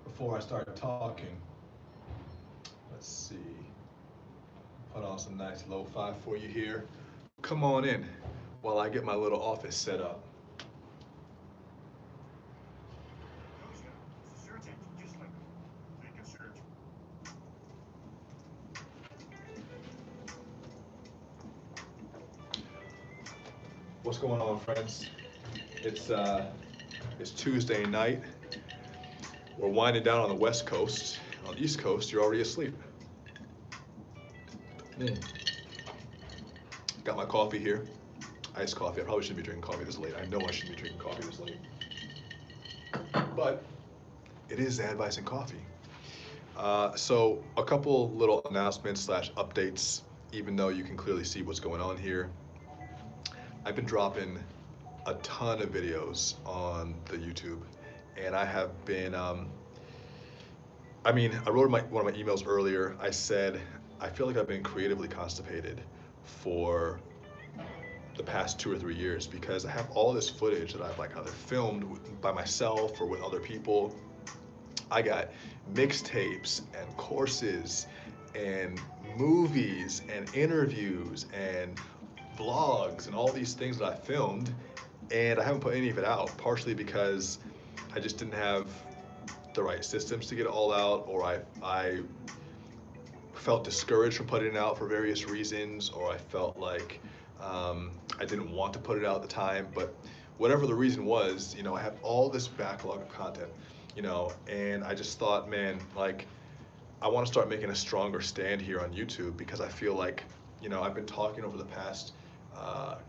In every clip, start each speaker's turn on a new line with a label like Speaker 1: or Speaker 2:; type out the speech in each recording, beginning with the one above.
Speaker 1: Before I start talking, let's see. Put on some nice lo-fi for you here. Come on in while I get my little office set up. What's going on, friends? It's uh, it's Tuesday night. We're winding down on the West Coast. On the East Coast, you're already asleep. Mm. Got my coffee here, iced coffee. I probably shouldn't be drinking coffee this late. I know I shouldn't be drinking coffee this late, but it is Zadvice and coffee. So a couple little announcements slash updates. Even though you can clearly see what's going on here, I've been dropping a ton of videos on the YouTube, and I have been. I wrote one of my emails earlier. I said I feel like I've been creatively constipated for the past 2 or 3 years because I have all this footage that I've like either filmed by myself or with other people. I got mixtapes and courses and movies and interviews and vlogs and all these things that I filmed, and I haven't put any of it out, partially because I just didn't have the right systems to get it all out, or I felt discouraged from putting it out for various reasons, or I felt like I didn't want to put it out at the time. But whatever the reason was, I have all this backlog of content, and I just thought, man, like, I want to start making a stronger stand here on YouTube because I feel like, I've been talking over the past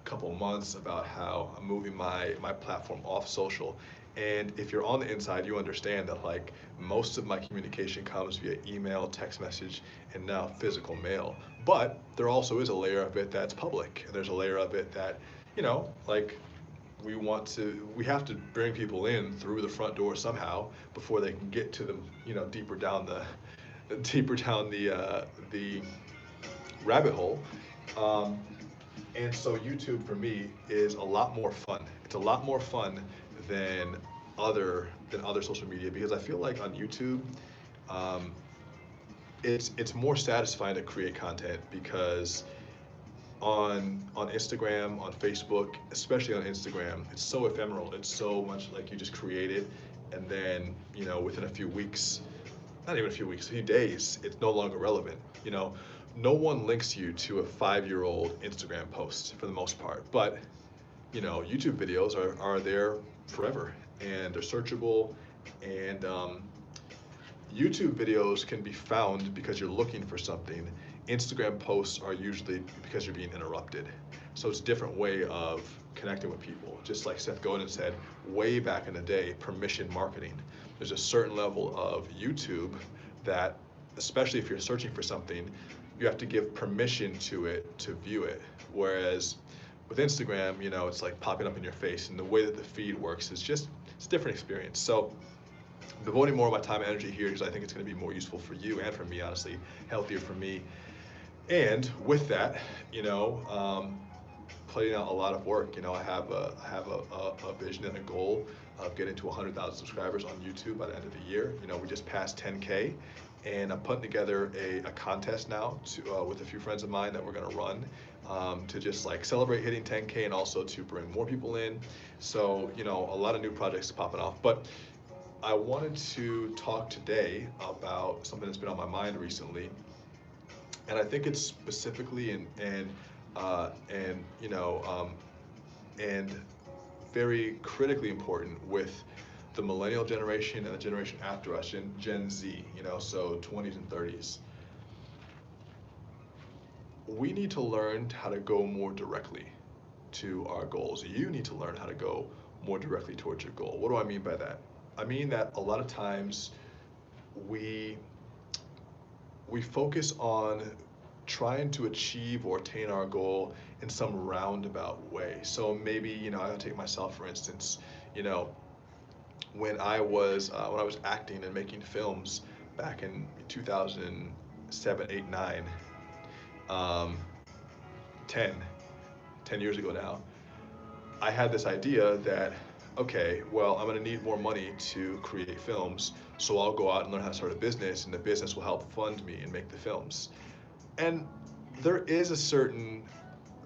Speaker 1: couple months about how I'm moving my platform off social. And if you're on the inside, you understand that like most of my communication comes via email, text message, and now physical mail. But there also is a layer of it that's public, and there's a layer of it that, like we have to bring people in through the front door somehow before they can get to them, deeper down the rabbit hole. Um, and so YouTube for me is a lot more fun. It's a lot more fun than other social media because I feel like on YouTube, um, it's more satisfying to create content because on Instagram, on Facebook, especially on Instagram, it's so ephemeral. It's so much like you just create it, and then within a few weeks, not even a few weeks, a few days, it's no longer relevant. No one links you to a 5-year-old Instagram post for the most part, but YouTube videos are there forever, and they're searchable, and YouTube videos can be found because you're looking for something. Instagram posts are usually because you're being interrupted. So it's a different way of connecting with people. Just like Seth Godin said way back in the day, permission marketing. There's a certain level of YouTube that, especially if you're searching for something, you have to give permission to it to view it. Whereas with Instagram, it's like popping up in your face, and the way that the feed works is just, it's a different experience. So devoting more of my time and energy here because I think it's going to be more useful for you and for me, honestly, healthier for me. And with that, putting out a lot of work. I have a vision and a goal of getting to 100,000 subscribers on YouTube by the end of the year. We just passed 10K, and I'm putting together a contest now with a few friends of mine that we're gonna run to just like celebrate hitting 10K and also to bring more people in. So a lot of new projects popping off, but I wanted to talk today about something that's been on my mind recently, and I think it's specifically and very critically important with the millennial generation and the generation after us, Gen Z, so 20s and 30s. We need to learn how to go more directly to our goals. You need to learn how to go more directly towards your goal. What do I mean by that? I mean that a lot of times we we focus on trying to achieve or attain our goal in some roundabout way. So maybe, I'll take myself for instance. You know, when I was acting and making films back in 2007, 8, 9, um, 10, 10 years ago now, I had this idea that okay, well, I'm going to need more money to create films, so I'll go out and learn how to start a business, and the business will help fund me and make the films. And there is a certain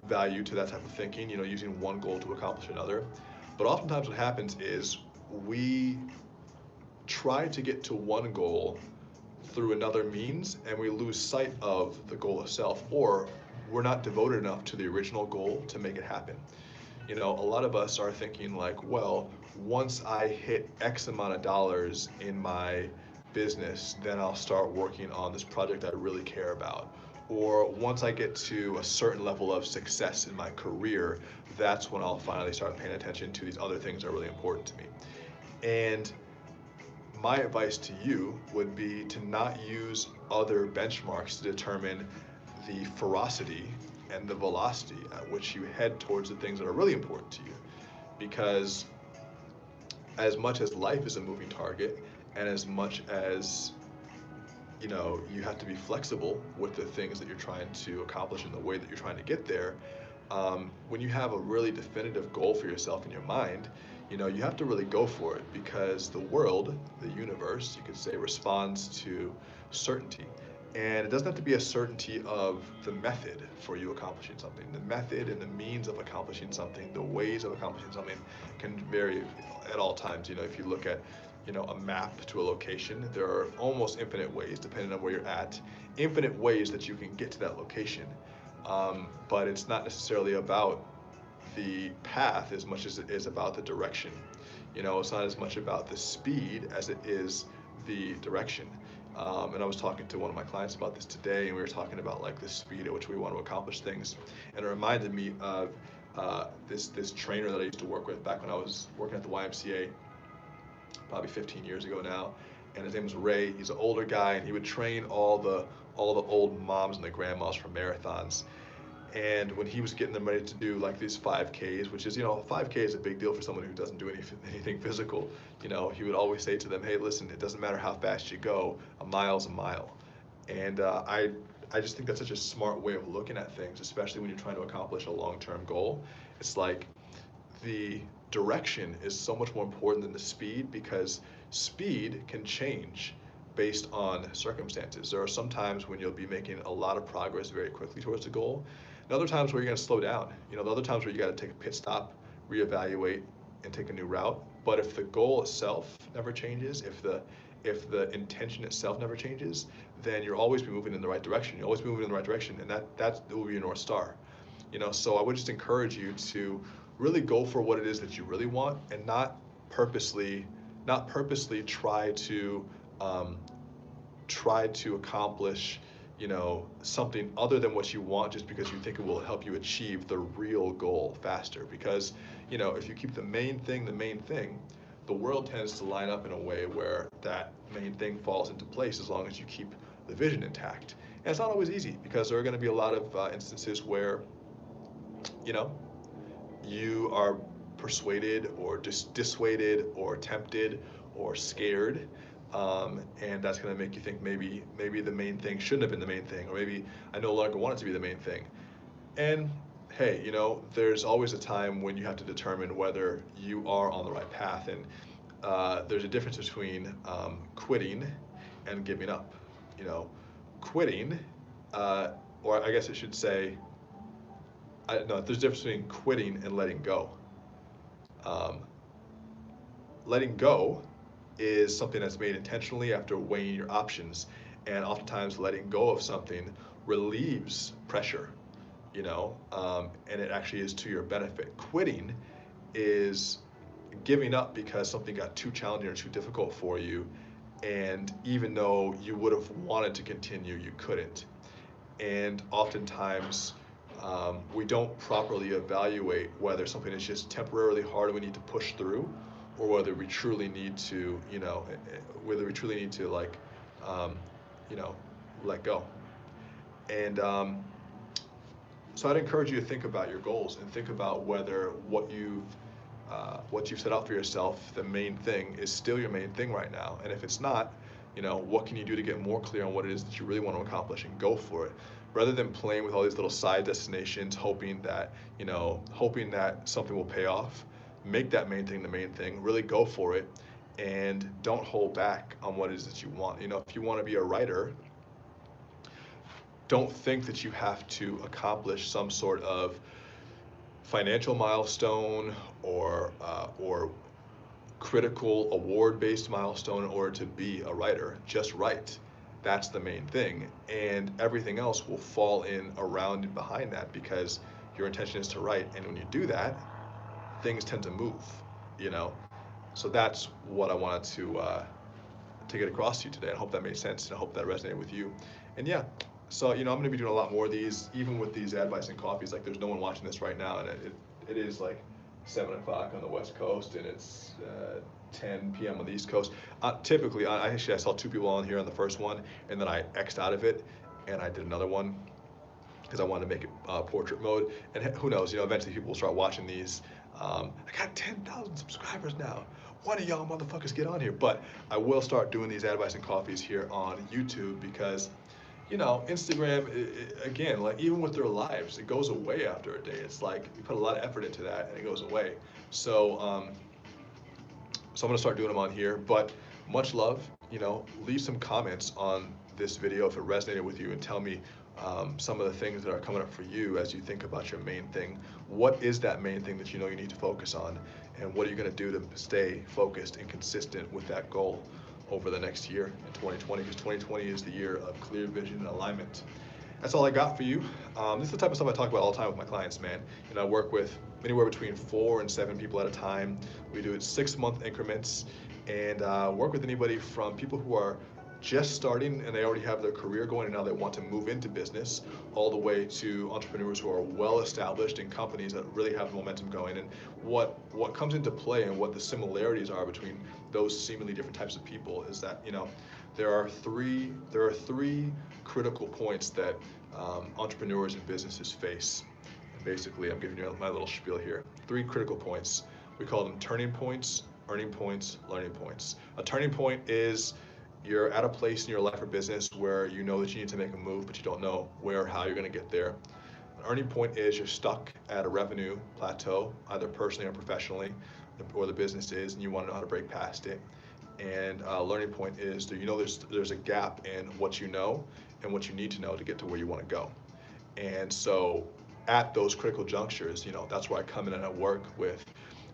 Speaker 1: value to that type of thinking, using one goal to accomplish another. But oftentimes what happens is we try to get to one goal through another means and we lose sight of the goal itself, or we're not devoted enough to the original goal to make it happen. A lot of us are thinking like, well, once I hit X amount of dollars in my business, then I'll start working on this project I really care about. Or once I get to a certain level of success in my career, that's when I'll finally start paying attention to these other things that are really important to me. And my advice to you would be to not use other benchmarks to determine the ferocity and the velocity at which you head towards the things that are really important to you. Because as much as life is a moving target, and as much as you have to be flexible with the things that you're trying to accomplish in the way that you're trying to get there, when you have a really definitive goal for yourself in your mind, you have to really go for it, because the world, the universe, you could say, responds to certainty. And it doesn't have to be a certainty of the method for you accomplishing something. The method and the means of accomplishing something, the ways of accomplishing something can vary at all times. If you look at, a map to a location, there are almost infinite ways, depending on where you're at, infinite ways that you can get to that location. But it's not necessarily about the path as much as it is about the direction. It's not as much about the speed as it is the direction. And I was talking to one of my clients about this today, and we were talking about like the speed at which we want to accomplish things. And it reminded me of this trainer that I used to work with back when I was working at the YMCA, probably 15 years ago now. And his name was Ray. He's an older guy, and he would train all the old moms and the grandmas for marathons. And when he was getting them ready to do like these 5Ks, which is, 5K is a big deal for someone who doesn't do anything physical, he would always say to them, hey, listen, it doesn't matter how fast you go, a mile's a mile. And I just think that's such a smart way of looking at things, especially when you're trying to accomplish a long-term goal. It's like the direction is so much more important than the speed, because speed can change based on circumstances. There are some times when you'll be making a lot of progress very quickly towards the goal, and other times where you're going to slow down. The other times where you got to take a pit stop, reevaluate, and take a new route. But if the goal itself never changes, if the intention itself never changes, then you'll always be moving in the right direction. You'll always be moving in the right direction, and that will be your North Star. So I would just encourage you to really go for what it is that you really want, and not purposely try to accomplish something other than what you want, just because you think it will help you achieve the real goal faster. Because if you keep the main thing, the world tends to line up in a way where that main thing falls into place, as long as you keep the vision intact. And it's not always easy, because there are going to be a lot of instances where you are persuaded or just dissuaded or tempted or scared, and that's going to make you think maybe the main thing shouldn't have been the main thing, or maybe I no longer want it to be the main thing. And hey, there's always a time when you have to determine whether you are on the right path, and there's a difference between quitting and giving up. Quitting, or I guess I should say, no, there's a difference between quitting and letting go. Um, Letting go is something that's made intentionally after weighing your options, and oftentimes letting go of something relieves pressure, and it actually is to your benefit. Quitting is giving up because something got too challenging or too difficult for you, and even though you would have wanted to continue, you couldn't. And oftentimes, we don't properly evaluate whether something is just temporarily hard and we need to push through, or whether we truly need to, like, you know, let go. And so I'd encourage you to think about your goals and think about whether what you've set out for yourself, the main thing, is still your main thing right now. And if it's not, what can you do to get more clear on what it is that you really want to accomplish, and go for it, rather than playing with all these little side destinations, hoping that something will pay off. make that main thing the main thing, really go for it, and don't hold back on what it is that you want. You know, if you want to be a writer, don't think that you have to accomplish some sort of financial milestone or critical award-based milestone in order to be a writer. Just write. That's the main thing, and everything else will fall in around and behind that, because your intention is to write, and when you do that, things tend to move. You know, so that's what I wanted to get across to you today. I hope that made sense, and I hope that resonated with you. And yeah, so you know, I'm gonna be doing a lot more of these, even with these Zadvice and coffees. Like, there's no one watching this right now, and it is like 7 o'clock on the West Coast, and it's 10 p.m. on the East Coast. Typically, I saw 2 people on here on the first one, and then I X'd out of it, and I did another one because I wanted to make it portrait mode. And who knows, you know, eventually people will start watching these. I got 10,000 subscribers now. One of y'all motherfuckers get on here. But I will start doing these Advice and Coffees here on YouTube, because, you know, Instagram, again, like, even with their lives, it goes away after a day. It's like you put a lot of effort into that, and it goes away. So, so I'm gonna start doing them on here. But much love. You know, leave some comments on this video if it resonated with you, and tell me some of the things that are coming up for you as you think about your main thing. What is that main thing that you know you need to focus on, and what are you going to do to stay focused and consistent with that goal over the next year in 2020? Because 2020 is the year of clear vision and alignment. That's all I got for you. This is the type of stuff I talk about all the time with my clients, man. You know, I work with anywhere between 4 and 7 people at a time. We do it 6-month increments, and work with anybody from people who are just starting and they already have their career going and now they want to move into business, all the way to entrepreneurs who are well established in companies that really have momentum going. And what comes into play and what the similarities are between those seemingly different types of people is that, you know, there are three critical points that entrepreneurs and businesses face. And basically, I'm giving you my little spiel here. 3 critical points. We call them turning points, earning points, learning points. A turning point is you're at a place in your life or business where you know that you need to make a move, but you don't know where or how you're going to get there. An earning point is you're stuck at a revenue plateau, either personally or professionally, or the business is, and you want to know how to break past it. And a learning point is that you know there's a gap in what you know and what you need to know to get to where you want to go. And so at those critical junctures, you know, that's where I come in and I work with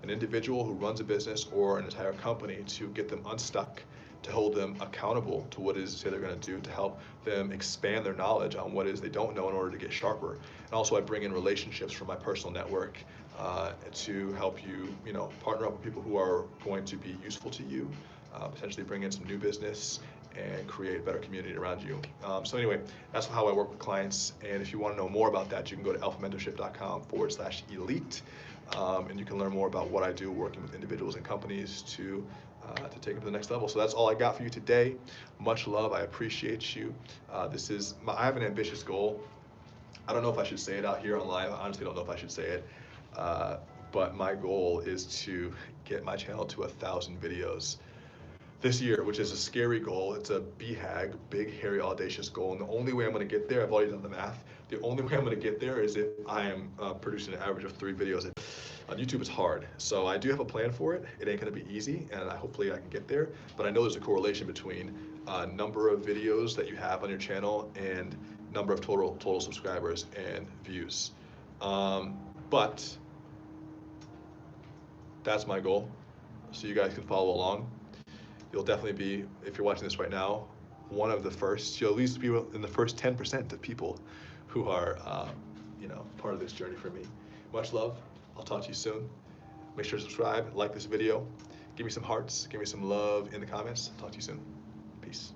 Speaker 1: an individual who runs a business or an entire company to get them unstuck, to hold them accountable to what it is they're going to do, to help them expand their knowledge on what it is they don't know in order to get sharper. And also I bring in relationships from my personal network to help you, you know, partner up with people who are going to be useful to you, potentially bring in some new business and create a better community around you. So anyway, that's how I work with clients. And if you want to know more about that, you can go to alphamentorship.com/elite. And you can learn more about what I do working with individuals and companies to take them to the next level. So that's all I got for you today. Much love. I appreciate you. I have an ambitious goal. I don't know if I should say it out here on live. I honestly don't know if I should say it. But my goal is to get my channel to 1,000 videos this year, which is a scary goal. It's a BHAG, big, hairy, audacious goal. And the only way I'm going to get there, I've already done the math, the only way I'm going to get there is if I am producing an average of 3 videos. On YouTube, it's hard. So I do have a plan for it. It ain't going to be easy, and hopefully I can get there. But I know there's a correlation between number of videos that you have on your channel and number of total subscribers and views. But that's my goal. So you guys can follow along. You'll definitely be, if you're watching this right now, one of the first. You'll at least be in the first 10% of people who are, you know, part of this journey for me. Much love. I'll talk to you soon. Make sure to subscribe, like this video, give me some hearts, give me some love in the comments. Talk to you soon. Peace.